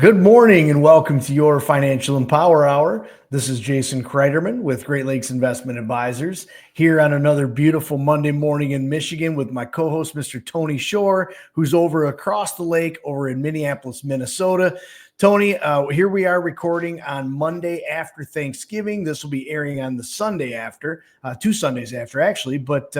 Good morning and welcome to your Financial Empower Hour. This is Jason Cryderman with Great Lakes Investment Advisors here on another beautiful Monday morning in Michigan with my co-host, Mr. Tony Shore, who's over across the lake over in Minneapolis, Minnesota. Tony, here we are recording on Monday after Thanksgiving. This will be airing on the Sunday after, 2 Sundays after actually. But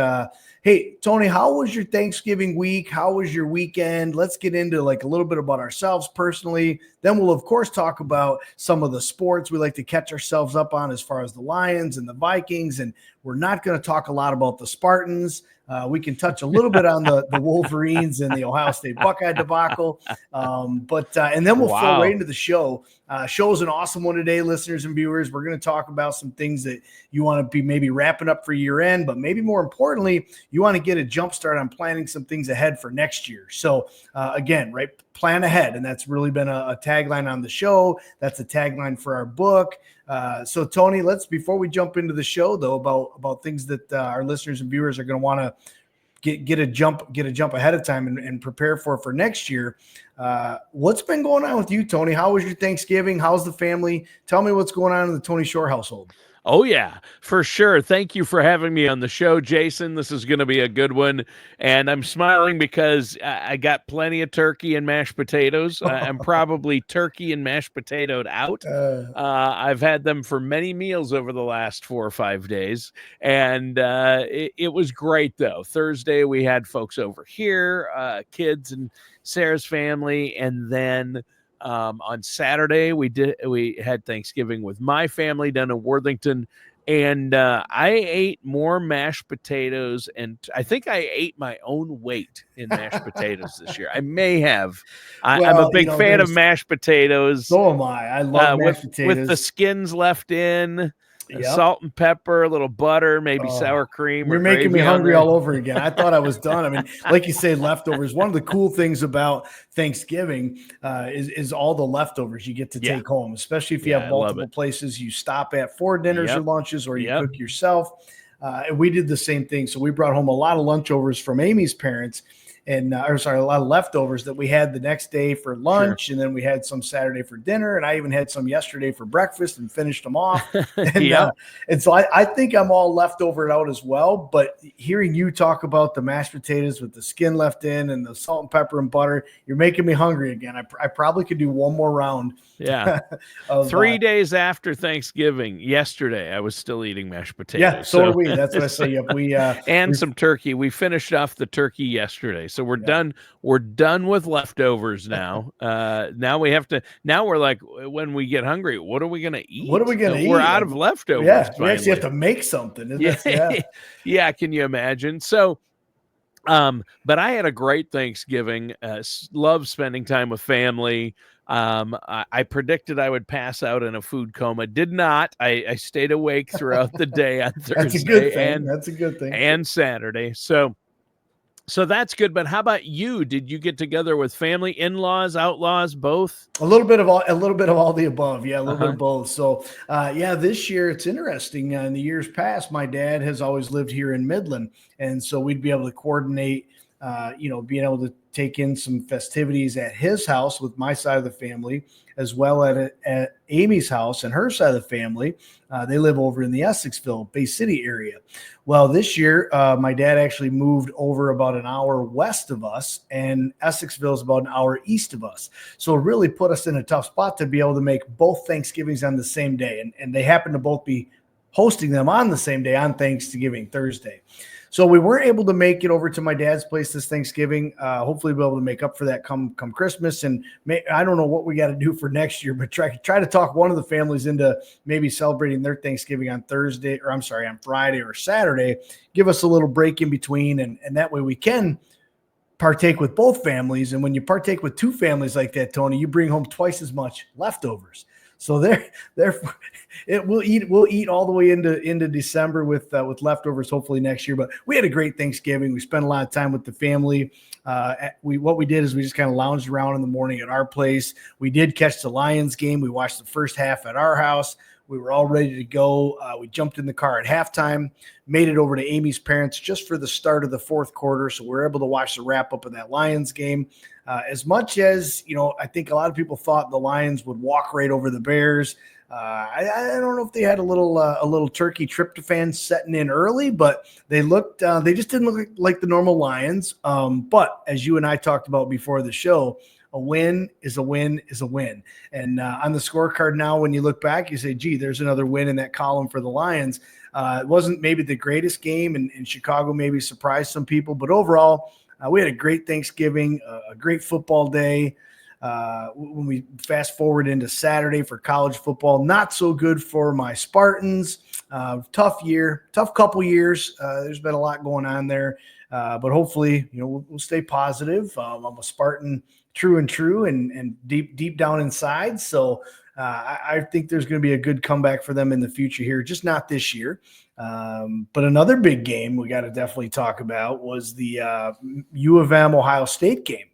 hey, Tony, how was your Thanksgiving week? How was your weekend? Let's get into like a little bit about ourselves personally. Then we'll, of course, talk about some of the sports we like to catch ourselves up on as far as the Lions and the Vikings. And we're not going to talk a lot about the Spartans. We can touch a little bit on the Wolverines and the Ohio State Buckeye debacle. And then we'll flow right into the show. Show's an awesome one today, listeners and viewers. We're going to talk about some things that you want to be maybe wrapping up for year end, but maybe more importantly, you want to get a jump start on planning some things ahead for next year. So again, right, plan ahead. And that's really been a tagline on the show. That's a tagline for our book. So Tony, before we jump into the show though, about things that our listeners and viewers are going to want to get a jump ahead of time and prepare for next year. What's been going on with you, Tony? How was your Thanksgiving? How's the family? Tell me what's going on in the Tony Shore household. Oh, yeah, for sure. Thank you for having me on the show, Jason. This is going to be a good one. And I'm smiling because I got plenty of turkey and mashed potatoes. I'm probably turkey and mashed potatoed out. I've had them for many meals over the last 4 or 5 days. And it was great, though. Thursday, we had folks over here, kids and Sarah's family. And then on Saturday, we had Thanksgiving with my family down in Worthington, and I ate more mashed potatoes, and I think I ate my own weight in mashed potatoes this year. I may have. I'm a big fan of mashed potatoes. So am I. I love mashed potatoes with the skins left in. Salt and pepper, a little butter, maybe sour cream. You're making me hungry all over again. I thought I was done. I mean, like you say, leftovers. One of the cool things about Thanksgiving is all the leftovers you get to take home, especially if you have multiple places you stop at for dinners or lunches, or you cook yourself. And we did the same thing. So we brought home a lot of lunchovers from Amy's parents. And a lot of leftovers that we had the next day for lunch. And then we had some Saturday for dinner. And I even had some yesterday for breakfast and finished them off. And so I think I'm all leftovered out as well. But hearing you talk about the mashed potatoes with the skin left in and the salt and pepper and butter, you're making me hungry again. I probably could do one more round. Yeah. 3 days after Thanksgiving, yesterday, I was still eating mashed potatoes. Yeah, so are we. That's what I say. And some turkey. We finished off the turkey yesterday. So we're done. We're done with leftovers now. Now we have to. Now we're like, when we get hungry, what are we going to eat? What are we going to eat? We're out of leftovers. Yeah, we actually have to make something. Yeah. Can you imagine? So, but I had a great Thanksgiving. Love spending time with family. I predicted I would pass out in a food coma. Did not. I stayed awake throughout the day on Thursday. That's a good thing. And Saturday. So that's good. But how about you? Did you get together with family, in-laws, outlaws, both? A little bit of all the above. Yeah, a little bit of both. So this year it's interesting. In the years past, my dad has always lived here in Midland. And so we'd be able to coordinate, being able to take in some festivities at his house with my side of the family, as well at Amy's house and her side of the family. They live over in the Essexville, Bay City area. Well, this year, my dad actually moved over about an hour west of us, and Essexville is about an hour east of us. So it really put us in a tough spot to be able to make both Thanksgivings on the same day. And they happen to both be hosting them on the same day, on Thanksgiving Thursday. So we weren't able to make it over to my dad's place this Thanksgiving. Hopefully we'll be able to make up for that come Christmas. And I don't know what we got to do for next year, but try to talk one of the families into maybe celebrating their Thanksgiving on Friday or Saturday. Give us a little break in between, and that way we can partake with both families. And when you partake with two families like that, Tony, you bring home twice as much leftovers. So we'll eat all the way into December with leftovers, hopefully next year. But we had a great Thanksgiving. We spent a lot of time with the family. What we did is we just kind of lounged around in the morning at our place. We did catch the Lions game. We watched the first half at our house. We were all ready to go. We jumped in the car at halftime, made it over to Amy's parents just for the start of the fourth quarter. So we were able to watch the wrap up of that Lions game. As much as, I think a lot of people thought the Lions would walk right over the Bears. I don't know if they had a little turkey tryptophan setting in early, but they just didn't look like the normal Lions. But as you and I talked about before the show, a win is a win is a win. And on the scorecard now, when you look back, you say, gee, there's another win in that column for the Lions. It wasn't maybe the greatest game, and Chicago maybe surprised some people, but overall, we had a great Thanksgiving, a great football day. When we fast forward into Saturday for college football, not so good for my Spartans. Tough couple years. There's been a lot going on there, but hopefully, we'll stay positive. I'm a Spartan true and deep down inside. So I think there's going to be a good comeback for them in the future here, just not this year. But another big game we got to definitely talk about was the U of M Ohio State game.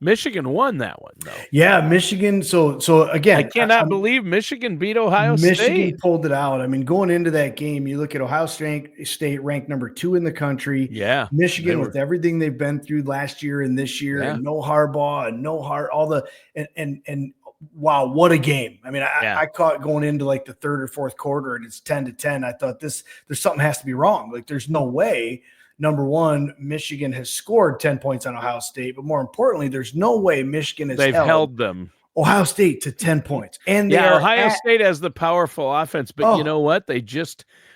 Michigan won that one, though. Yeah, Michigan. So again, I cannot believe Michigan beat Ohio State. Michigan pulled it out. I mean, going into that game, you look at Ohio State ranked number 2 in the country. Yeah, Michigan with everything they've been through last year and this year, and no Harbaugh and all the and wow, what a game! I mean, I caught going into like the third or fourth quarter, and it's 10-10. I thought there's something has to be wrong. Like, there's no way. Number one, Michigan has scored 10 points on Ohio State, but more importantly, there's no way Michigan has held them Ohio State to 10 points. And Ohio State has the powerful offense, but you know what?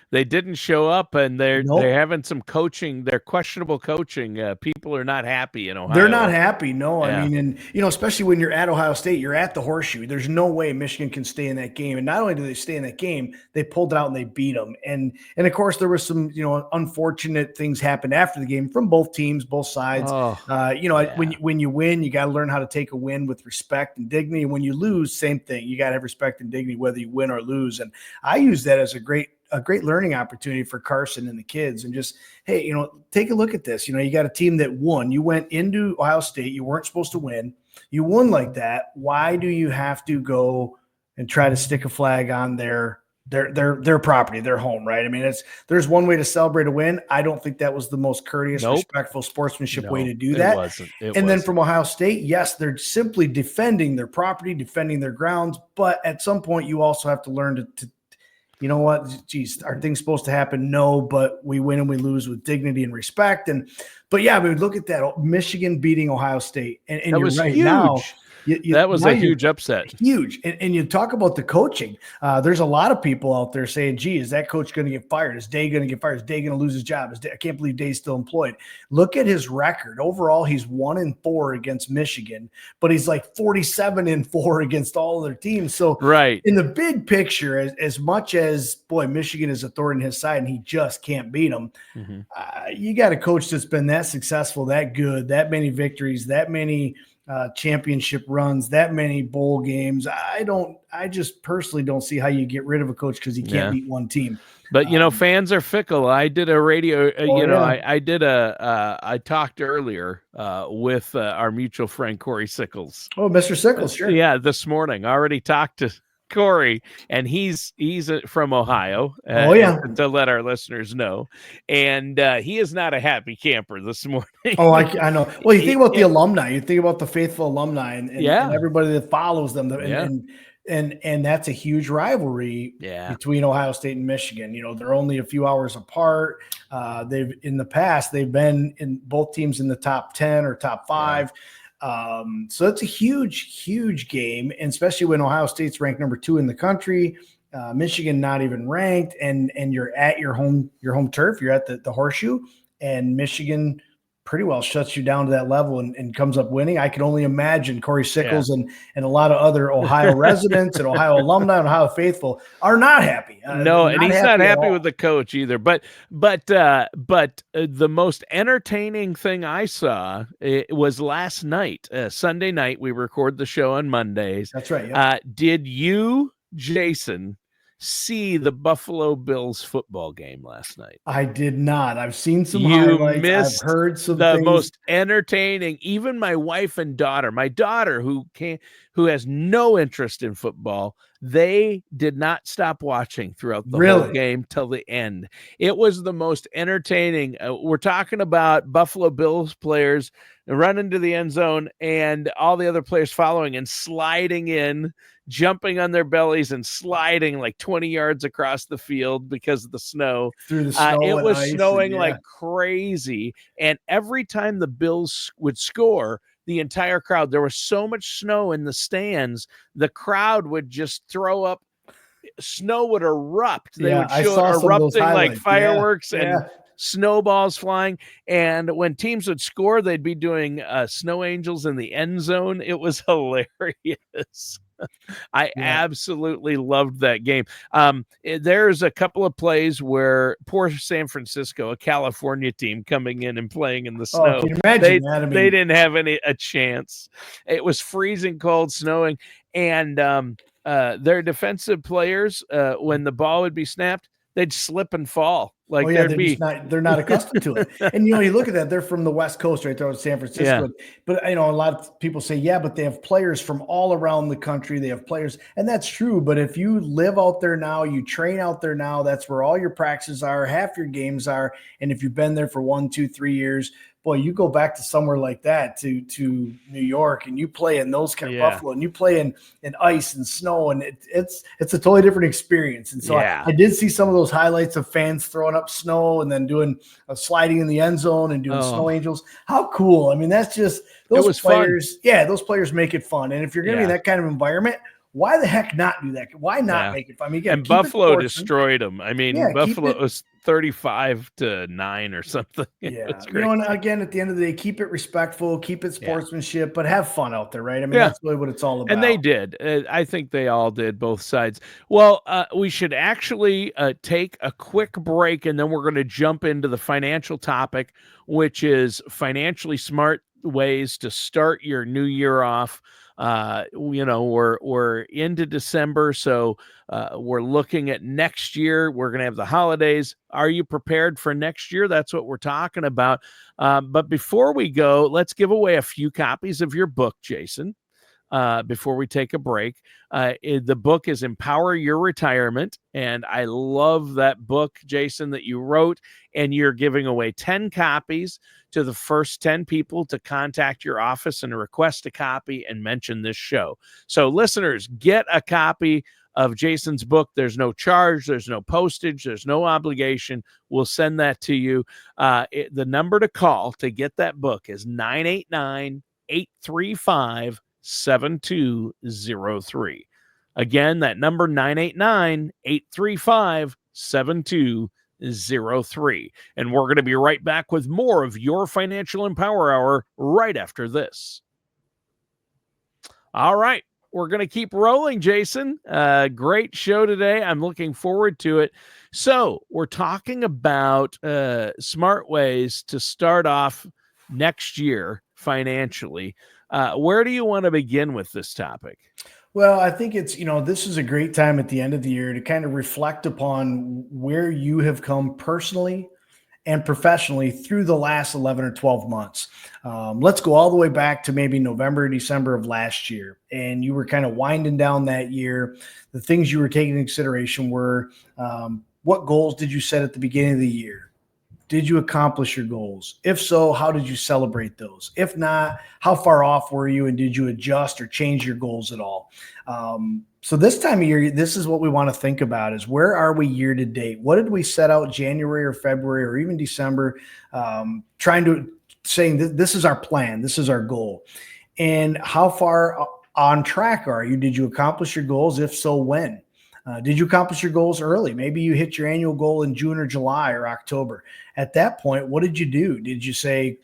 They didn't show up, and they're having some coaching. They're questionable coaching. People are not happy in Ohio. They're not happy. No, yeah. I mean, and especially when you're at Ohio State, you're at the Horseshoe. There's no way Michigan can stay in that game. And not only do they stay in that game, they pulled it out and they beat them. And of course, there was some unfortunate things happened after the game from both teams, both sides. When you win, you got to learn how to take a win with respect and dignity. And when you lose, same thing. You got to have respect and dignity whether you win or lose. And I use that as a great learning opportunity for Carson and the kids, and just, hey, take a look at this. You got a team that won. You went into Ohio State. You weren't supposed to win. You won like that. Why do you have to go and try to stick a flag on their property, their home, right? I mean, there's one way to celebrate a win. I don't think that was the most courteous, respectful sportsmanship way to do that. Then from Ohio State, yes, they're simply defending their property, defending their grounds. But at some point, you also have to learn to you know what? Geez, are things supposed to happen? No, but we win and we lose with dignity and respect. But yeah, we look at that Michigan beating Ohio State, and that was right huge. Now. That was a huge upset. Huge. And you talk about the coaching. There's a lot of people out there saying, gee, is that coach going to get fired? Is Day going to get fired? Is Day going to lose his job? I can't believe Day's still employed. Look at his record. Overall, he's 1-4 against Michigan, but he's like 47-4 against all other teams. So in the big picture, as much as, boy, Michigan is a thorn in his side and he just can't beat them, you got a coach that's been that successful, that good, that many victories, that many championship runs, that many bowl games. I just personally don't see how you get rid of a coach because he can't beat one team. But fans are fickle. I did a radio. I talked earlier with our mutual friend Corey Sickles. Oh, Mr. Sickles, sure. Yeah, this morning. I already talked to Corey, and he's from Ohio. To let our listeners know, and he is not a happy camper this morning. I know. Well, you think about the alumni, you think about the faithful alumni, and everybody that follows them, and that's a huge rivalry between Ohio State and Michigan. They're only a few hours apart. In the past they've been in both teams in the top 10 or top 5. So it's a huge game, and especially when Ohio State's ranked number 2 in the country, Michigan not even ranked, and you're at your home turf, you're at the Horseshoe, and Michigan pretty well shuts you down to that level and comes up winning. I can only imagine Corey Sickles and a lot of other Ohio residents and Ohio alumni and Ohio faithful are not happy. No, and he's not happy with the coach either. But the most entertaining thing I saw was last night, Sunday night. We record the show on Mondays. That's right. Yeah. Did you, Jason, see the Buffalo Bills football game last night? I did not. I've seen some highlights. I've heard some things. Most entertaining. Even my wife and daughter, who has no interest in football, They did not stop watching throughout the whole Really? game till the end. It was the most entertaining. We're talking about Buffalo Bills players run into the end zone and all the other players following and sliding in, jumping on their bellies and sliding like 20 yards across the field because of the snow. Through the snow It and was ice. snowing And, like crazy. And every time the Bills would score, the entire crowd, there was so much snow in the stands, the crowd would just throw up. Snow would erupt. They would I show it saw some of those erupting like highlights. fireworks and Yeah. snowballs flying. And when teams would score, they'd be doing snow angels in the end zone. It was hilarious. I Yeah. absolutely loved that game. There's a couple of plays where poor San Francisco, a California team, coming in and playing in the Oh, snow, can you imagine that? I they mean, didn't have a chance. It was freezing cold, snowing, and their defensive players, when the ball would be snapped, they'd slip and fall. oh Like yeah, there'd be they're not accustomed to it. And you look at that, they're from the West Coast, right there in San Francisco. Yeah. But a lot of people say, yeah, but they have players from all around the country. They have players, and that's true. But if you live out there now, you train out there now, that's where all your practices are, half your games are. And if you've been there for 1, 2, 3 years, boy, you go back to somewhere like that to New York, and you play in those kind of Buffalo, and you play in ice and snow, and it's a totally different experience. And so I did see some of those highlights of fans throwing up snow and then doing sliding in the end zone and doing snow angels. How cool! I mean, that's just those players. Fun. Yeah, those players make it fun. And if you're going to be in that kind of environment, why the heck not do that? Why not make it fun? I mean, again, and Buffalo destroyed them. I mean, Buffalo was 35-9 or something. Yeah. And again, at the end of the day, keep it respectful, keep it sportsmanship, but have fun out there, right? I mean, that's really what it's all about. And they did. I think they all did, both sides. Well, we should actually take a quick break, and then we're going to jump into the financial topic, which is financially smart ways to start your new year off. We're into December, so we're looking at next year. We're going to have the holidays. Are you prepared for next year? That's what we're talking about. But before we go, let's give away a few copies of your book, Jason. Before we take a break. The book is Empower Your Retirement, and I love that book, Jason, that you wrote, and you're giving away 10 copies to the first 10 people to contact your office and request a copy and mention this show. So listeners, get a copy of Jason's book. There's no charge, there's no postage, there's no obligation. We'll send that to you. The number to call to get that book is 989-835-7203. Again, that number 989-835-7203. And we're going to be right back with more of your Financial Empower Hour right after this. All right. We're going to keep rolling, Jason. Great show today. I'm looking forward to it. So we're talking about smart ways to start off next year financially. Where do you want to begin with this topic? Well, I think it's, this is a great time at the end of the year to kind of reflect upon where you have come personally and professionally through the last 11 or 12 months. Let's go all the way back to maybe November, December of last year. And you were kind of winding down that year. The things you were taking into consideration were, what goals did you set at the beginning of the year? Did you accomplish your goals? If so, how did you celebrate those? If not, how far off were you, and did you adjust or change your goals at all? So this time of year, this is what we want to think about is where are we year to date? What did we set out January or February or even December, saying this is our plan, this is our goal. And how far on track are you? Did you accomplish your goals? If so, when? Did you accomplish your goals early? Maybe you hit your annual goal in June or July or October. At that point, what did you do? Did you say,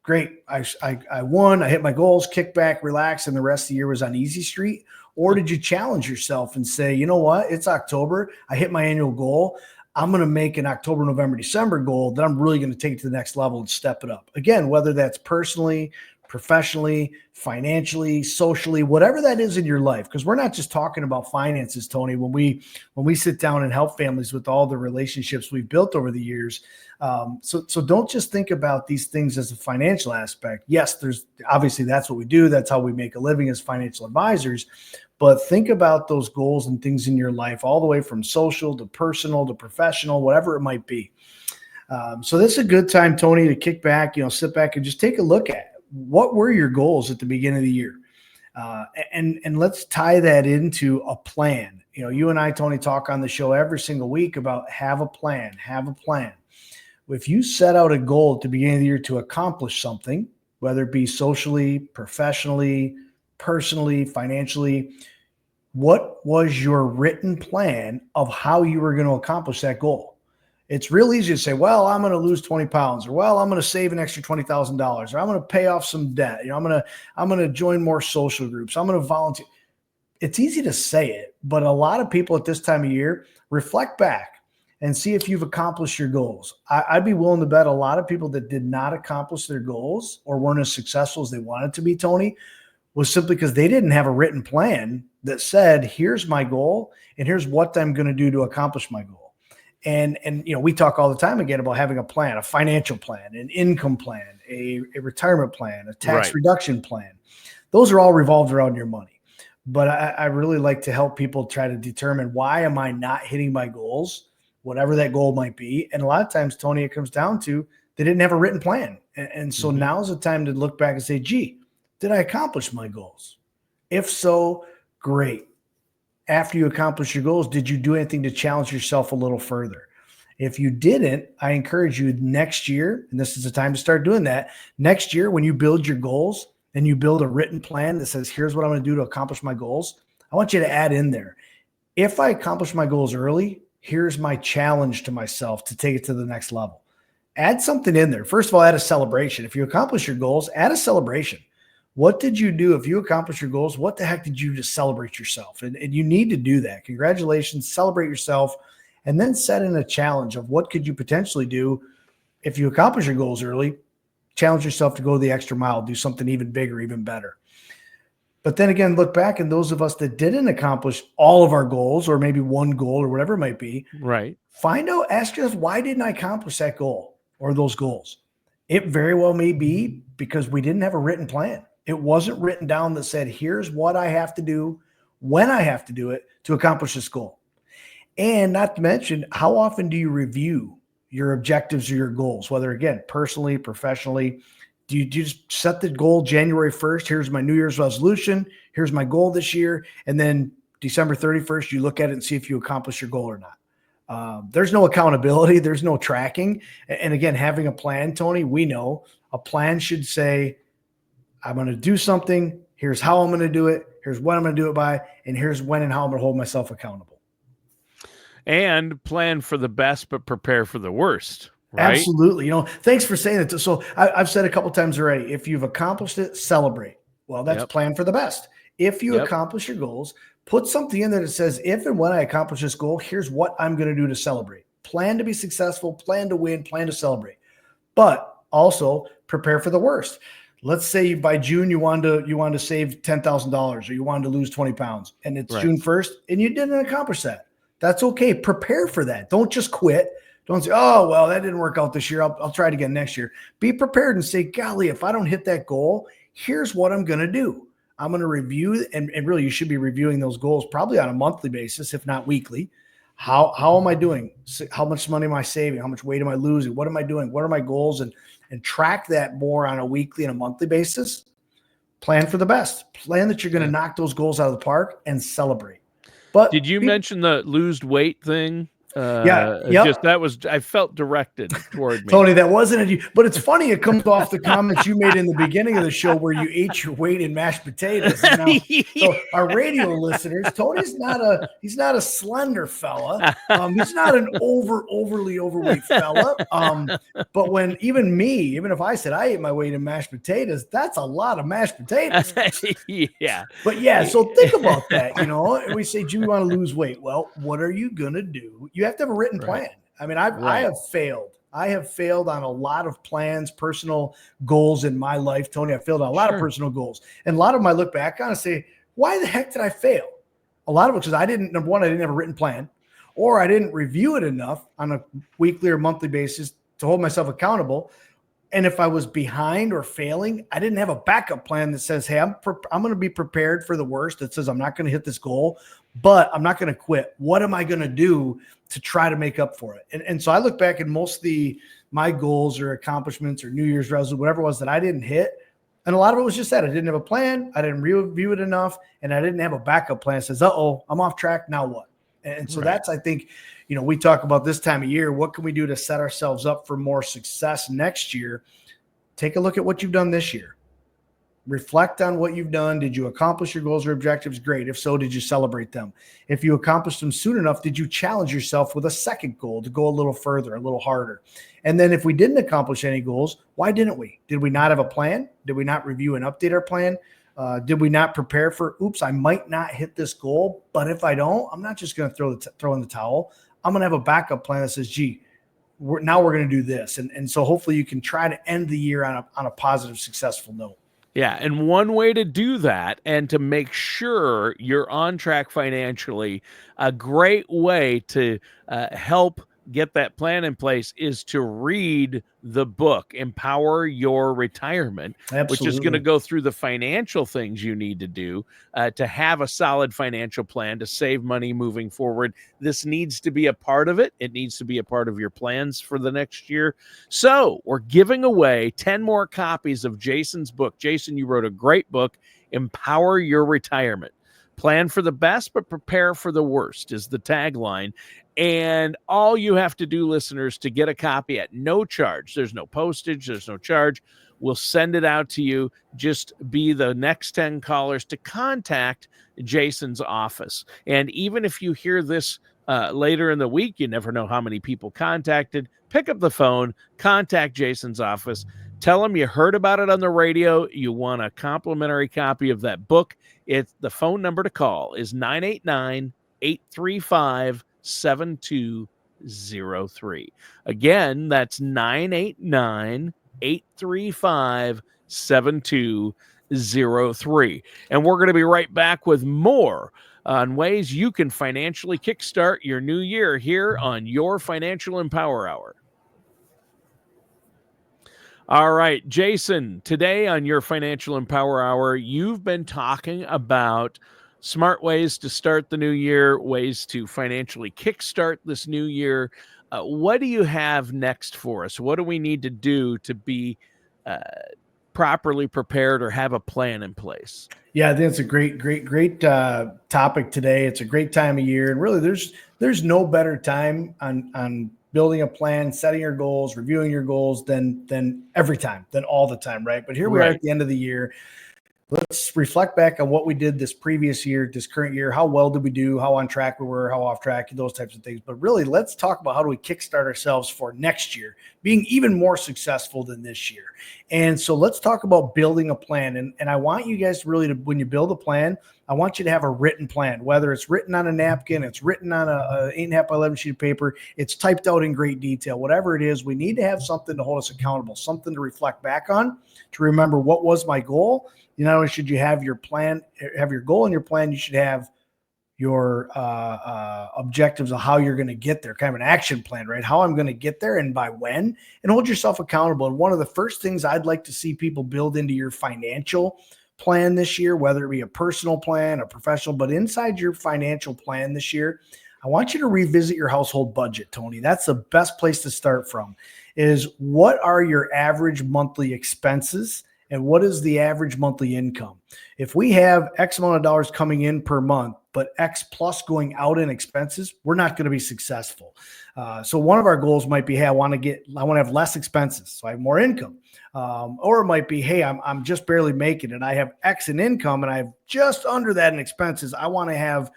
great, I won, I hit my goals, kick back, relax, and the rest of the year was on easy street? Or did you challenge yourself and say, you know what, it's October, I hit my annual goal, I'm going to make an October, November, December goal that I'm really going to take to the next level and step it up? Again, whether that's personally, professionally, financially, socially, whatever that is in your life. Because we're not just talking about finances, Tony. When we sit down and help families with all the relationships we've built over the years, so don't just think about these things as a financial aspect. Yes, there's obviously that's what we do. That's how we make a living as financial advisors. But think about those goals and things in your life, all the way from social to personal to professional, whatever it might be. So this is a good time, Tony, to kick back, sit back and just take a look at what were your goals at the beginning of the year. And let's tie that into a plan. You and I, Tony, talk on the show every single week about have a plan. If you set out a goal at the beginning of the year to accomplish something, whether it be socially, professionally, personally, financially, what was your written plan of how you were going to accomplish that goal? It's real easy to say, well, I'm going to lose 20 pounds, or well, I'm going to save an extra $20,000, or I'm going to pay off some debt. I'm going to join more social groups. I'm going to volunteer. It's easy to say it, but a lot of people at this time of year reflect back and see if you've accomplished your goals. I'd be willing to bet a lot of people that did not accomplish their goals or weren't as successful as they wanted to be, Tony, was simply because they didn't have a written plan that said, here's my goal and here's what I'm going to do to accomplish my goal. And we talk all the time again about having a plan, a financial plan, an income plan, a retirement plan, a tax reduction plan. Those are all revolved around your money. But I really like to help people try to determine, why am I not hitting my goals, whatever that goal might be. And a lot of times, Tony, it comes down to they didn't have a written plan. And so now's the time to look back and say, gee, did I accomplish my goals? If so, great. After you accomplish your goals, did you do anything to challenge yourself a little further? If you didn't, I encourage you next year, and this is the time to start doing that. Next year, when you build your goals and you build a written plan that says, here's what I'm going to do to accomplish my goals, I want you to add in there, if I accomplish my goals early, here's my challenge to myself to take it to the next level. Add something in there. First of all, add a celebration. If you accomplish your goals, add a celebration. What did you do? If you accomplish your goals, what the heck did you do to celebrate yourself? And you need to do that. Congratulations, celebrate yourself, and then set in a challenge of what could you potentially do if you accomplish your goals early. Challenge yourself to go the extra mile, do something even bigger, even better. But then again, look back, and those of us that didn't accomplish all of our goals, or maybe one goal or whatever it might be, find out, ask yourself, why didn't I accomplish that goal or those goals? It very well may be because we didn't have a written plan. It wasn't written down that said, here's what I have to do, when I have to do it to accomplish this goal. And not to mention, how often do you review your objectives or your goals, whether, again, personally, professionally? Do you just set the goal January 1st? Here's my New Year's resolution. Here's my goal this year. And then December 31st, you look at it and see if you accomplish your goal or not. There's no accountability. There's no tracking. And again, having a plan, Tony, we know a plan should say, I'm going to do something. Here's how I'm going to do it. Here's what I'm going to do it by. And here's when and how I'm going to hold myself accountable. And plan for the best, but prepare for the worst. Right? Absolutely. Thanks for saying that. So I've said a couple times already, if you've accomplished it, celebrate. Well, that's plan for the best. If you accomplish your goals, put something in there that says, if and when I accomplish this goal, here's what I'm going to do to celebrate. Plan to be successful, plan to win, plan to celebrate. But also prepare for the worst. Let's say by June you wanted to save $10,000, or you wanted to lose 20 pounds, and it's June 1st and you didn't accomplish that. That's okay. Prepare for that. Don't just quit. Don't say, oh, well, that didn't work out this year. I'll try it again next year. Be prepared and say, golly, if I don't hit that goal, here's what I'm going to do. I'm going to review, and really you should be reviewing those goals probably on a monthly basis, if not weekly. How am I doing? How much money am I saving? How much weight am I losing? What am I doing? What are my goals? And track that more on a weekly and a monthly basis. Plan for the best. Plan that you're going to knock those goals out of the park and celebrate. But did you mention the lose weight thing? I felt directed toward me. Tony, that wasn't it. But it's funny. It comes off the comments you made in the beginning of the show where you ate your weight in mashed potatoes. Now, so our radio listeners, Tony's not a slender fella. He's not an overly overweight fella. But when even if I said I ate my weight in mashed potatoes, that's a lot of mashed potatoes. But so think about that. We say, do you want to lose weight? Well, what are you gonna do? You have to have a written plan. I mean, I have failed I have failed on a lot of plans, personal goals in my life, Tony. I failed on a lot of personal goals. And a lot of them I look back on and say, why the heck did I fail? A lot of it because number one, I didn't have a written plan, or I didn't review it enough on a weekly or monthly basis to hold myself accountable. And if I was behind or failing, I didn't have a backup plan that says, hey, I'm going to be prepared for the worst. That says I'm not going to hit this goal, but I'm not going to quit. What am I going to do to try to make up for it? And so I look back at most of my goals or accomplishments or New Year's resolution, whatever it was that I didn't hit. And a lot of it was just that I didn't have a plan. I didn't review it enough, and I didn't have a backup plan that says, I'm off track. Now what? And so that's, I think, we talk about this time of year, what can we do to set ourselves up for more success next year? Take a look at what you've done this year. Reflect on what you've done. Did you accomplish your goals or objectives? Great. If so, did you celebrate them? If you accomplished them soon enough, did you challenge yourself with a second goal to go a little further, a little harder? And then if we didn't accomplish any goals, why didn't we? Did we not have a plan? Did we not review and update our plan? Did we not prepare for, I might not hit this goal, but if I don't, I'm not just going to throw in the towel. I'm going to have a backup plan that says, we're going to do this. And so hopefully you can try to end the year on a positive, successful note. Yeah. And one way to do that and to make sure you're on track financially, a great way to help get that plan in place is to read the book, Empower Your Retirement, which is going to go through the financial things you need to do to have a solid financial plan to save money moving forward. This needs to be a part of it. It needs to be a part of your plans for the next year. So we're giving away 10 more copies of Jason's book. Jason, you wrote a great book, Empower Your Retirement. Plan for the best, but prepare for the worst is the tagline. And all you have to do, listeners, to get a copy at no charge, there's no postage, there's no charge. We'll send it out to you. Just be the next 10 callers to contact Jason's office. And even if you hear this later in the week, you never know how many people contacted. Pick up the phone, contact Jason's office. Tell them you heard about it on the radio. You want a complimentary copy of that book. The phone number to call is 989-835-7203. Again, that's 989-835-7203. And we're going to be right back with more on ways you can financially kickstart your new year here on your Financial Empower Hour. All right, Jason, today on your Financial Empower Hour, you've been talking about smart ways to start the new year, ways to financially kickstart this new year. What do you have next for us? What do we need to do to be properly prepared or have a plan in place? Yeah, I think it's a great topic today. It's a great time of year. And really, there's no better time on building a plan, setting your goals, reviewing your goals than every time, than all the time, right? But here we are at the end of the year. Let's reflect back on what we did this previous year, this current year. How well did we do? How on track we were? How off track? Those types of things. But really, let's talk about how do we kickstart ourselves for next year, being even more successful than this year. And so let's talk about building a plan. And I want you guys really to, when you build a plan, I want you to have a written plan, whether it's written on a napkin, it's written on a 8.5 by 11 sheet of paper, it's typed out in great detail, whatever it is. We need to have something to hold us accountable, something to reflect back on, to remember what was my goal. Not only should you have your plan, have your goal and your plan, you should have your objectives of how you're going to get there, kind of an action plan, right? How I'm going to get there and by when, and hold yourself accountable. And one of the first things I'd like to see people build into your financial plan this year, whether it be a personal plan, a professional, but inside your financial plan this year, I want you to revisit your household budget, Tony. That's the best place to start from, is what are your average monthly expenses and what is the average monthly income? If we have X amount of dollars coming in per month, but X plus going out in expenses, we're not going to be successful. So one of our goals might be, hey, I want to have less expenses, so I have more income. Or it might be, hey, I'm just barely making it. I have X in income and I have just under that in expenses. I want to have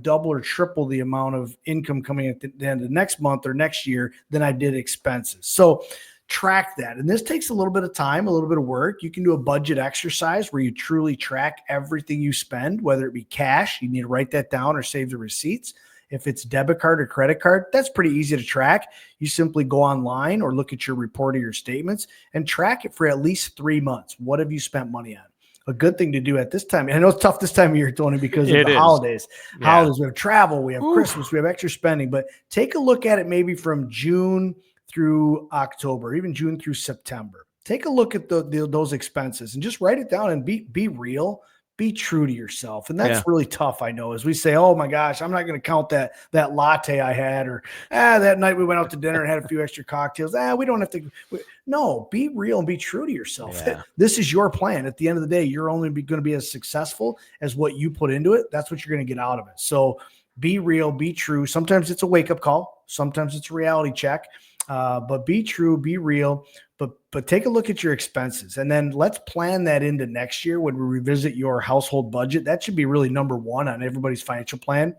double or triple the amount of income coming at the end of next month or next year than I did expenses. So track that. And this takes a little bit of time, a little bit of work. You can do a budget exercise where you truly track everything you spend, whether it be cash, you need to write that down or save the receipts. If it's debit card or credit card, that's pretty easy to track. You simply go online or look at your report or your statements and track it for at least 3 months. What have you spent money on? A good thing to do at this time. And I know it's tough this time of year, Tony, because of the holidays. Yeah. Holidays, we have travel, we have Christmas, we have extra spending. But take a look at it maybe from June through October, even June through September. Take a look at those expenses and just write it down and be real. Be true to yourself. And that's really tough, I know, as we say, oh my gosh, I'm not going to count that latte I had, or that night we went out to dinner and had a few extra cocktails. We don't have to. No, be real and be true to yourself. Yeah. This is your plan. At the end of the day, you're only going to be as successful as what you put into it. That's what you're going to get out of it. So be real, be true. Sometimes it's a wake-up call. Sometimes it's a reality check. But be true, be real, but take a look at your expenses, and then let's plan that into next year when we revisit your household budget. That should be really number one on everybody's financial plan.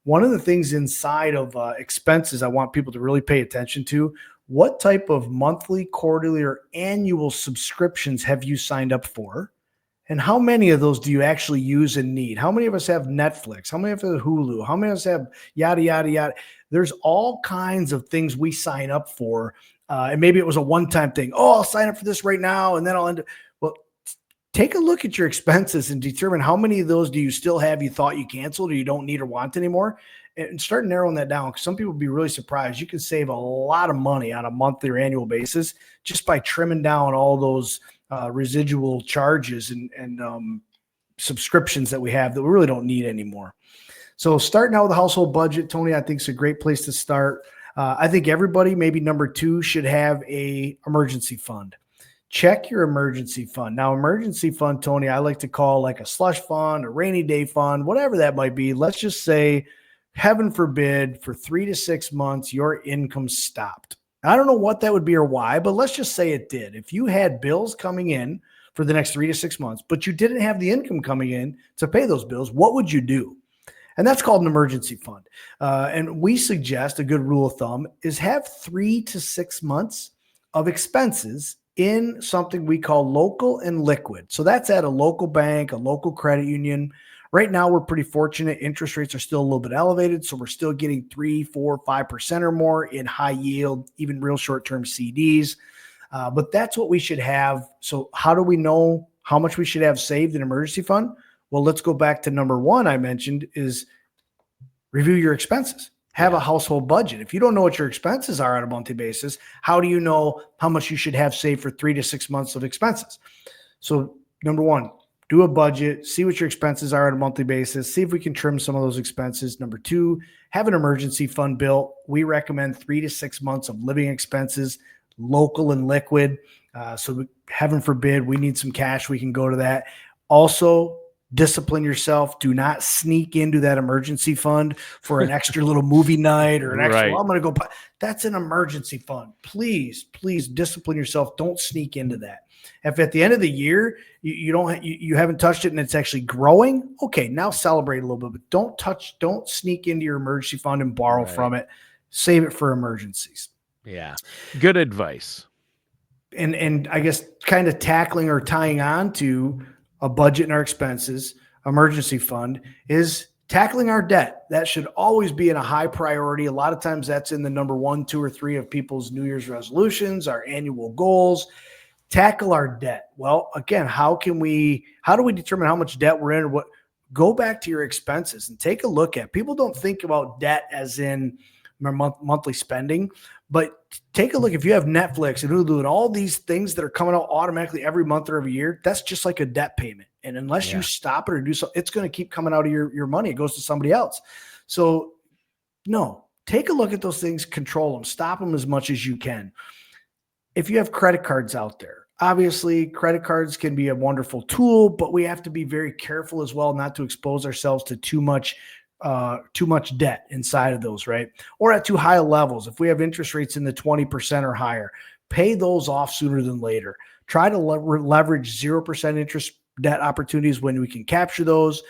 One of the things inside of expenses I want people to really pay attention to: what type of monthly, quarterly, or annual subscriptions have you signed up for? And how many of those do you actually use and need? How many of us have Netflix? How many of us have Hulu? How many of us have yada, yada, yada? There's all kinds of things we sign up for. And maybe it was a one-time thing. Oh, I'll sign up for this right now, and then I'll end up. Well, take a look at your expenses and determine how many of those do you still have you thought you canceled or you don't need or want anymore, and start narrowing that down, because some people would be really surprised. You can save a lot of money on a monthly or annual basis just by trimming down all those residual charges and subscriptions that we have that we really don't need anymore. So starting out with a household budget, Tony, I think is a great place to start. I think everybody, maybe number 2, should have a emergency fund. Check your emergency fund. Now, emergency fund, Tony, I like to call like a slush fund, a rainy day fund, whatever that might be. Let's just say, heaven forbid, for 3 to 6 months, your income stopped. I don't know what that would be or why, but let's just say it did. If you had bills coming in for the next 3 to 6 months, but you didn't have the income coming in to pay those bills, what would you do? And that's called an emergency fund. And we suggest a good rule of thumb is have 3 to 6 months of expenses in something we call local and liquid. So that's at a local bank, a local credit union. Right now, we're pretty fortunate. Interest rates are still a little bit elevated, so we're still getting 3, 4, 5% or more in high yield, even real short-term CDs. But that's what we should have. So how do we know how much we should have saved in emergency fund? Well, let's go back to number 1 I mentioned is review your expenses. Have a household budget. If you don't know what your expenses are on a monthly basis, how do you know how much you should have saved for 3 to 6 months of expenses? So number 1, do a budget, see what your expenses are on a monthly basis, see if we can trim some of those expenses. Number 2, have an emergency fund built. We recommend 3 to 6 months of living expenses, local and liquid. So heaven forbid, we need some cash, we can go to that. Also, discipline yourself. Do not sneak into that emergency fund for an extra little movie night or an extra, well, I'm going to go. That's an emergency fund. Please discipline yourself. Don't sneak into that. If at the end of the year, you haven't touched it and it's actually growing, okay, now celebrate a little bit, but don't sneak into your emergency fund and borrow from it. Save it for emergencies. Yeah. Good advice. And I guess kind of tackling or tying on to a budget and our expenses, emergency fund, is tackling our debt. That should always be in a high priority. A lot of times that's in the number 1, 2, or 3 of people's New Year's resolutions, our annual goals. Tackle our debt. Well, again, how do we determine how much debt we're in? Or what? Go back to your expenses and take a look at. People don't think about debt as in monthly spending, but take a look. If you have Netflix and Hulu and all these things that are coming out automatically every month or every year, that's just like a debt payment. And unless you stop it or do something, it's going to keep coming out of your money. It goes to somebody else. So no, take a look at those things, control them, stop them as much as you can. If you have credit cards out there, obviously credit cards can be a wonderful tool, but we have to be very careful as well not to expose ourselves to too much debt inside of those, right? Or at too high levels. If we have interest rates in the 20% or higher, pay those off sooner than later. Try to leverage 0% interest debt opportunities when we can capture those.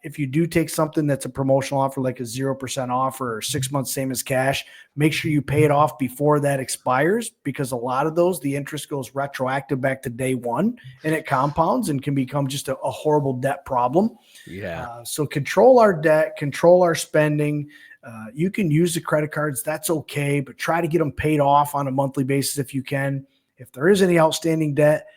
If you do take something that's a promotional offer, like a 0% offer or 6 months, same as cash, make sure you pay it off before that expires, because a lot of those, the interest goes retroactive back to day one, and it compounds and can become just a horrible debt problem. Yeah. So control our debt, control our spending. You can use the credit cards. That's okay, but try to get them paid off on a monthly basis if you can. If there is any outstanding debt,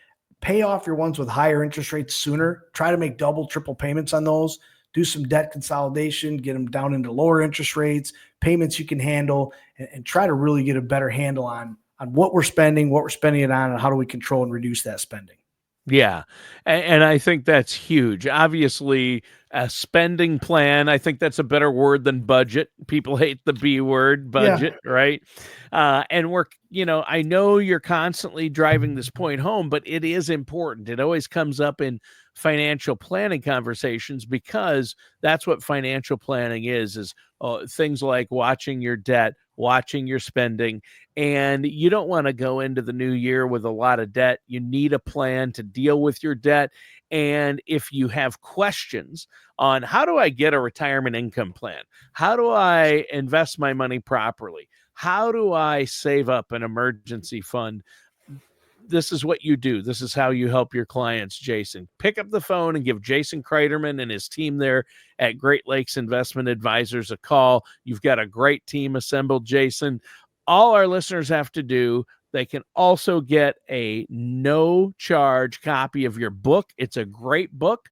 pay off your ones with higher interest rates sooner. Try to make double, triple payments on those. Do some debt consolidation, get them down into lower interest rates, payments you can handle, and try to really get a better handle on what we're spending it on, and how do we control and reduce that spending. Yeah. And I think that's huge. Obviously, a spending plan, I think that's a better word than budget. People hate the B word, Yeah. budget, right? And I know you're constantly driving this point home, but it is important. It always comes up in financial planning conversations, because that's what financial planning is things like watching your debt, watching your spending. And you don't want to go into the new year with a lot of debt. You need a plan to deal with your debt. And if you have questions on how do I get a retirement income plan? How do I invest my money properly? How do I save up an emergency fund? This is what you do. This is how you help your clients, Jason. Pick up the phone and give Jason Cryderman and his team there at Great Lakes Investment Advisors a call. You've got a great team assembled, Jason. All our listeners have to do, they can also get a no-charge copy of your book. It's a great book.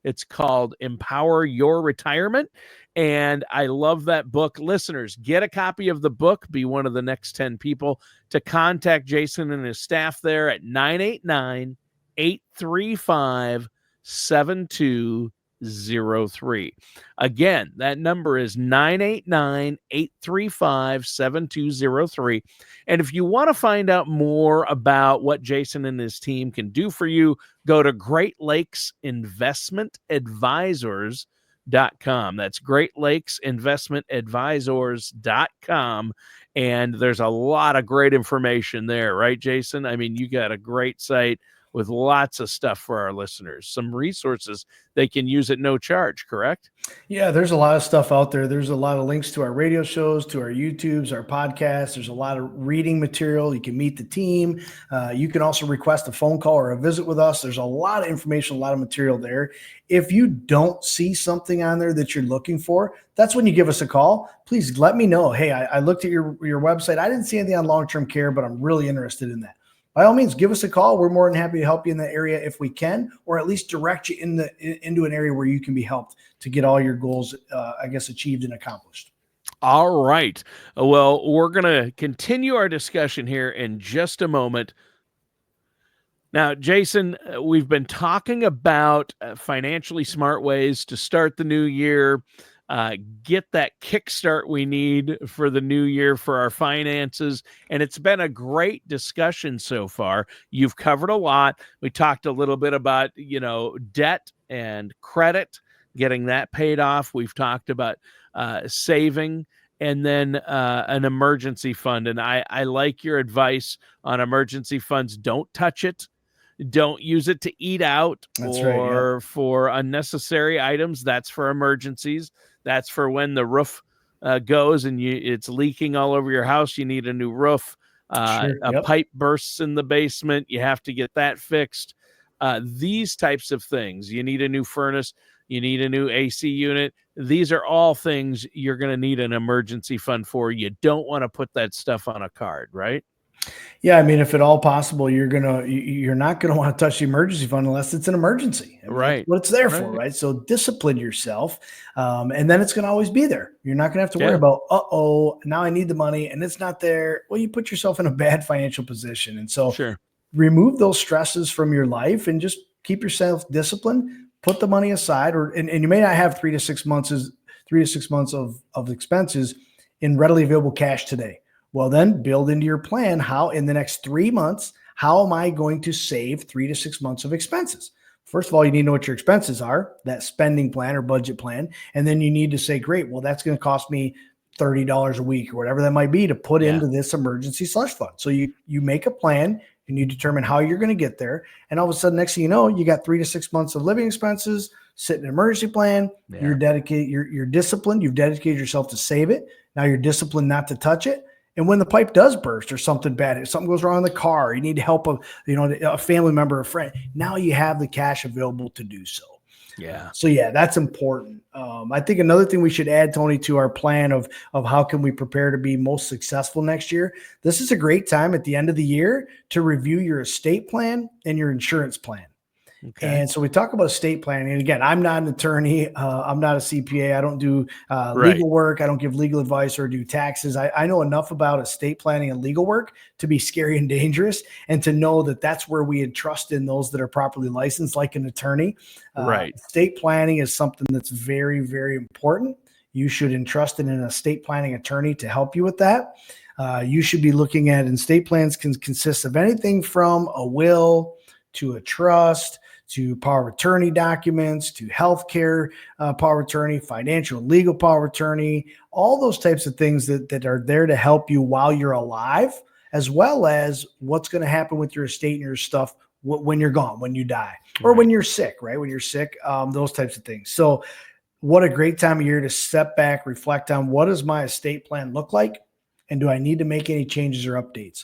It's called Empower Your Retirement. And I love that book. Listeners, get a copy of the book. Be one of the next 10 people to contact Jason and his staff there at 989-835-7203. Again, that number is 989-835-7203. And if you want to find out more about what Jason and his team can do for you, go to Great Lakes Investment Advisors.com. That's Great Lakes Investment Advisors.com. And there's a lot of great information there, right, Jason? I mean, you got a great site with lots of stuff for our listeners, some resources they can use at no charge, correct? Yeah, there's a lot of stuff out there. There's a lot of links to our radio shows, to our YouTubes, our podcasts. There's a lot of reading material. You can meet the team. You can also request a phone call or a visit with us. There's a lot of information, a lot of material there. If you don't see something on there that you're looking for, that's when you give us a call. Please let me know. Hey, I looked at your website. I didn't see anything on long-term care, but I'm really interested in that. By all means, give us a call. We're more than happy to help you in that area if we can, or at least direct you into an area where you can be helped to get all your goals, achieved and accomplished. All right. Well, we're going to continue our discussion here in just a moment. Now, Jason, we've been talking about financially smart ways to start the new year, get that kickstart we need for the new year for our finances. And it's been a great discussion so far. You've covered a lot. We talked a little bit about, debt and credit, getting that paid off. We've talked about saving, and then an emergency fund. And I like your advice on emergency funds. Don't touch it. Don't use it to eat out. That's or right, yeah. For unnecessary items. That's for emergencies. That's for when the roof goes and it's leaking all over your house. You need a new roof. Sure. A Yep. pipe bursts in the basement. You have to get that fixed. These types of things. You need a new furnace. You need a new AC unit. These are all things you're going to need an emergency fund for. You don't want to put that stuff on a card, right? Yeah, I mean, if at all possible, you're not gonna want to touch the emergency fund unless it's an emergency. I mean, that's Right. what it's there for, Right. right? So discipline yourself, and then it's gonna always be there. You're not gonna have to worry Yeah. about, now I need the money and it's not there. Well, you put yourself in a bad financial position, and so Sure. remove those stresses from your life and just keep yourself disciplined. Put the money aside, and you may not have 3 to 6 months of expenses in readily available cash today. Well, then build into your plan how in the next 3 months, how am I going to save 3 to 6 months of expenses? First of all, you need to know what your expenses are, that spending plan or budget plan. And then you need to say, great, well, that's going to cost me $30 a week or whatever that might be to put Yeah. into this emergency slush fund. So you make a plan, and you determine how you're going to get there. And all of a sudden, next thing you know, you got 3 to 6 months of living expenses, sit in an emergency plan. Yeah. You're dedicated, you're disciplined. You've dedicated yourself to save it. Now you're disciplined not to touch it. And when the pipe does burst or something bad, if something goes wrong in the car, you need help of, a family member, a friend. Now you have the cash available to do so. Yeah. So yeah, that's important. I think another thing we should add, Tony, to our plan of how can we prepare to be most successful next year. This is a great time at the end of the year to review your estate plan and your insurance plan. Okay. And so we talk about estate planning. And again, I'm not an attorney. I'm not a CPA. I don't do Right. legal work. I don't give legal advice or do taxes. I know enough about estate planning and legal work to be scary and dangerous, and to know that that's where we entrust in those that are properly licensed, like an attorney. Right. Estate planning is something that's very, very important. You should entrust in an estate planning attorney to help you with that. You should be looking at estate plans can consist of anything from a will to a trust, to power of attorney documents, to healthcare power of attorney, financial and legal power of attorney, all those types of things that are there to help you while you're alive, as well as what's going to happen with your estate and your stuff when you're gone, when you die, or when you're sick, right? When you're sick, those types of things. So what a great time of year to step back, reflect on what does my estate plan look like? And do I need to make any changes or updates?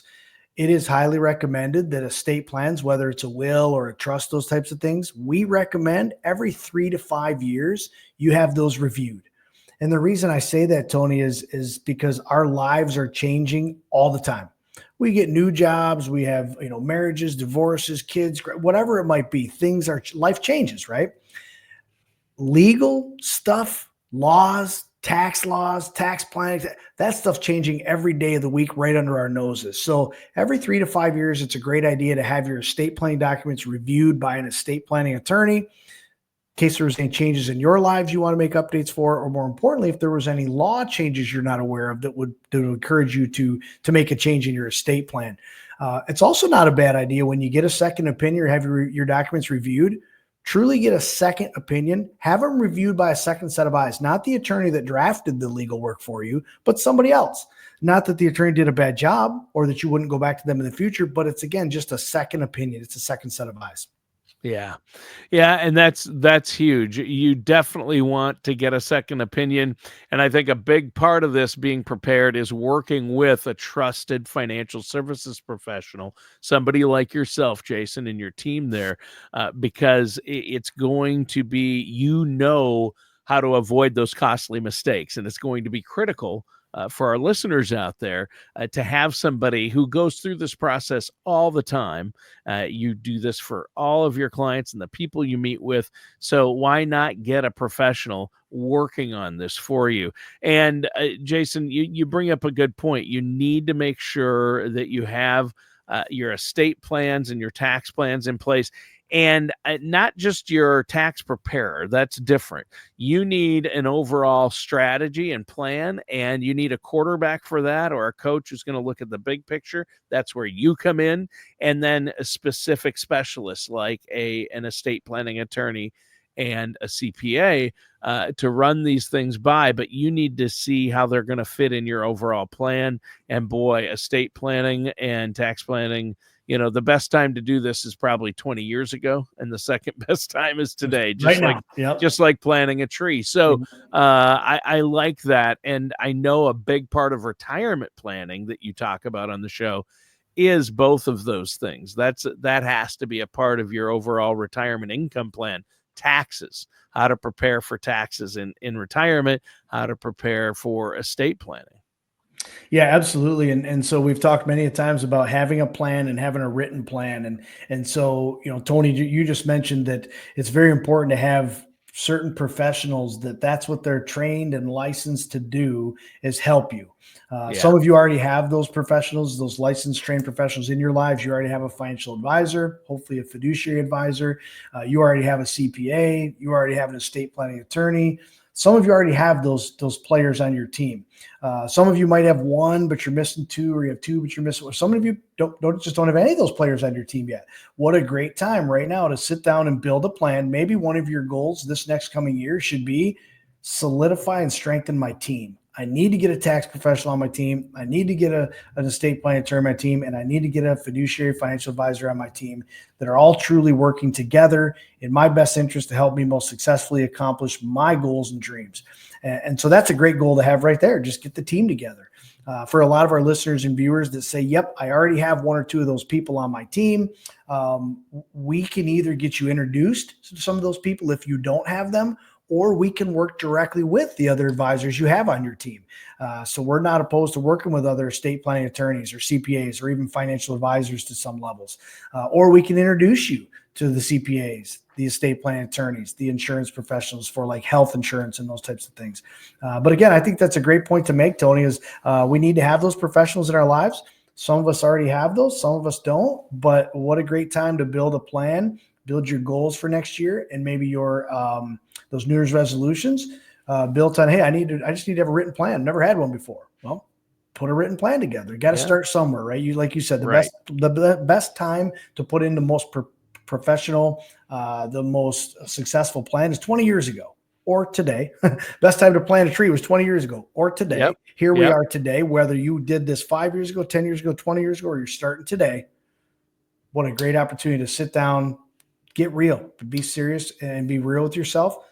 It is highly recommended that estate plans, whether it's a will or a trust, those types of things, we recommend every 3 to 5 years you have those reviewed. And the reason I say that, Tony, is because our lives are changing all the time. We get new jobs, we have, marriages, divorces, kids, whatever it might be. Life changes, right? Legal stuff, laws, tax planning, that stuff's changing every day of the week right under our noses. So every 3 to 5 years, it's a great idea to have your estate planning documents reviewed by an estate planning attorney in case there was any changes in your lives you want to make updates for, or more importantly, if there was any law changes you're not aware of that would encourage you to make a change in your estate plan. It's also not a bad idea when you get a second opinion or have your documents reviewed. Truly get a second opinion, have them reviewed by a second set of eyes, not the attorney that drafted the legal work for you, but somebody else. Not that the attorney did a bad job or that you wouldn't go back to them in the future, but it's, again, just a second opinion. It's a second set of eyes. Yeah. Yeah. And that's huge. You definitely want to get a second opinion. And I think a big part of this being prepared is working with a trusted financial services professional, somebody like yourself, Jason, and your team there, because it's going to be, how to avoid those costly mistakes. And it's going to be critical for our listeners out there to have somebody who goes through this process all the time. You do this for all of your clients and the people you meet with. So why not get a professional working on this for you? And Jason, you bring up a good point. You need to make sure that you have your estate plans and your tax plans in place. And not just your tax preparer, that's different. You need an overall strategy and plan, and you need a quarterback for that, or a coach who's going to look at the big picture. That's where you come in. And then a specific specialist like an estate planning attorney and a CPA to run these things by, but you need to see how they're going to fit in your overall plan. And boy, estate planning and tax planning, the best time to do this is probably 20 years ago, and the second best time is today, just like planting a tree. So I like that. And I know a big part of retirement planning that you talk about on the show is both of those things. That has to be a part of your overall retirement income plan. Taxes, how to prepare for taxes in retirement, how to prepare for estate planning. Yeah, absolutely. And so we've talked many times about having a plan and having a written plan. And so, Tony, you just mentioned that it's very important to have certain professionals that's what they're trained and licensed to do, is help you. Some of you already have those professionals, those licensed, trained professionals in your lives. You already have a financial advisor, hopefully a fiduciary advisor. You already have a CPA. You already have an estate planning attorney. Some of you already have those players on your team. Some of you might have one, but you're missing two, or you have two, but you're missing. Or some of you don't have any of those players on your team yet. What a great time right now to sit down and build a plan. Maybe one of your goals this next coming year should be solidify and strengthen my team. I need to get a tax professional on my team. I need to get an estate planning attorney on my team, and I need to get a fiduciary financial advisor on my team that are all truly working together in my best interest to help me most successfully accomplish my goals and dreams. And so that's a great goal to have right there. Just get the team together. For a lot of our listeners and viewers that say, yep, I already have one or two of those people on my team, we can either get you introduced to some of those people if you don't have them, or we can work directly with the other advisors you have on your team. So we're not opposed to working with other estate planning attorneys or CPAs or even financial advisors to some levels. Or we can introduce you to the CPAs, the estate planning attorneys, the insurance professionals for like health insurance and those types of things. But again, I think that's a great point to make, Tony, is we need to have those professionals in our lives. Some of us already have those, some of us don't, but what a great time to build a plan, build your goals for next year, and maybe your those New Year's resolutions built on, hey, I just need to have a written plan. Never had one before. Well, put a written plan together. You got to start somewhere, right? Like you said, the best time to put in the most professional, the most successful plan is 20 years ago or today. Best time to plant a tree was 20 years ago or today. Yep. Here we are today, whether you did this 5 years ago, 10 years ago, 20 years ago, or you're starting today. What a great opportunity to sit down, get real, be serious, and be real with yourself.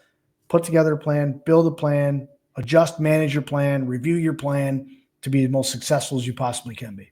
Put together a plan, build a plan, adjust, manage your plan, review your plan to be the most successful as you possibly can be.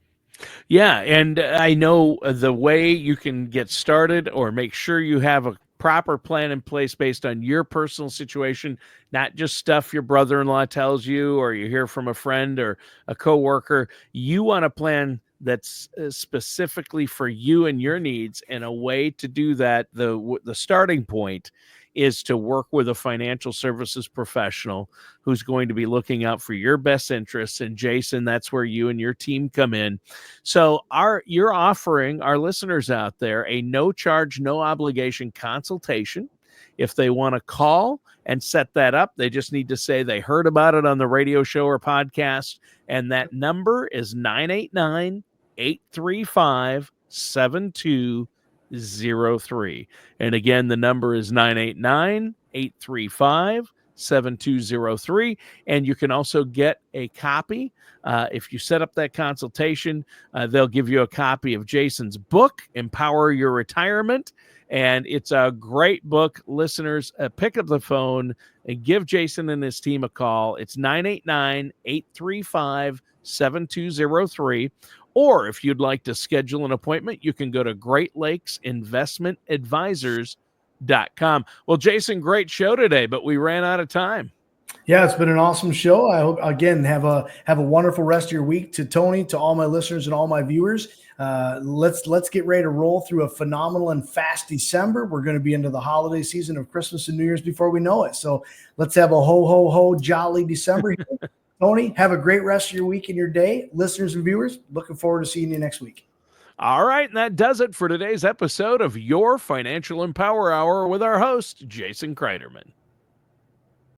Yeah, and I know the way you can get started or make sure you have a proper plan in place based on your personal situation, not just stuff your brother-in-law tells you or you hear from a friend or a coworker. You want a plan that's specifically for you and your needs, and a way to do that, the starting point is to work with a financial services professional who's going to be looking out for your best interests. And Jason, that's where you and your team come in. So you're offering our listeners out there a no charge, no obligation consultation. If they want to call and set that up, they just need to say they heard about it on the radio show or podcast. And that number is 989-835-7203. And again, the number is 989-835-7203. And you can also get a copy. If you set up that consultation, they'll give you a copy of Jason's book, Empower Your Retirement. And it's a great book. Listeners, pick up the phone and give Jason and his team a call. It's 989-835-7203. Or if you'd like to schedule an appointment, you can go to GreatLakesInvestmentAdvisors.com. Well, Jason, great show today, but we ran out of time. Yeah, it's been an awesome show. I hope, again, have a wonderful rest of your week. To Tony, to all my listeners and all my viewers, let's get ready to roll through a phenomenal and fast December. We're going to be into the holiday season of Christmas and New Year's before we know it. So let's have a ho, ho, ho, jolly December here. Tony, have a great rest of your week and your day. Listeners and viewers, looking forward to seeing you next week. All right, and that does it for today's episode of Your Financial Empower Hour with our host, Jason Cryderman.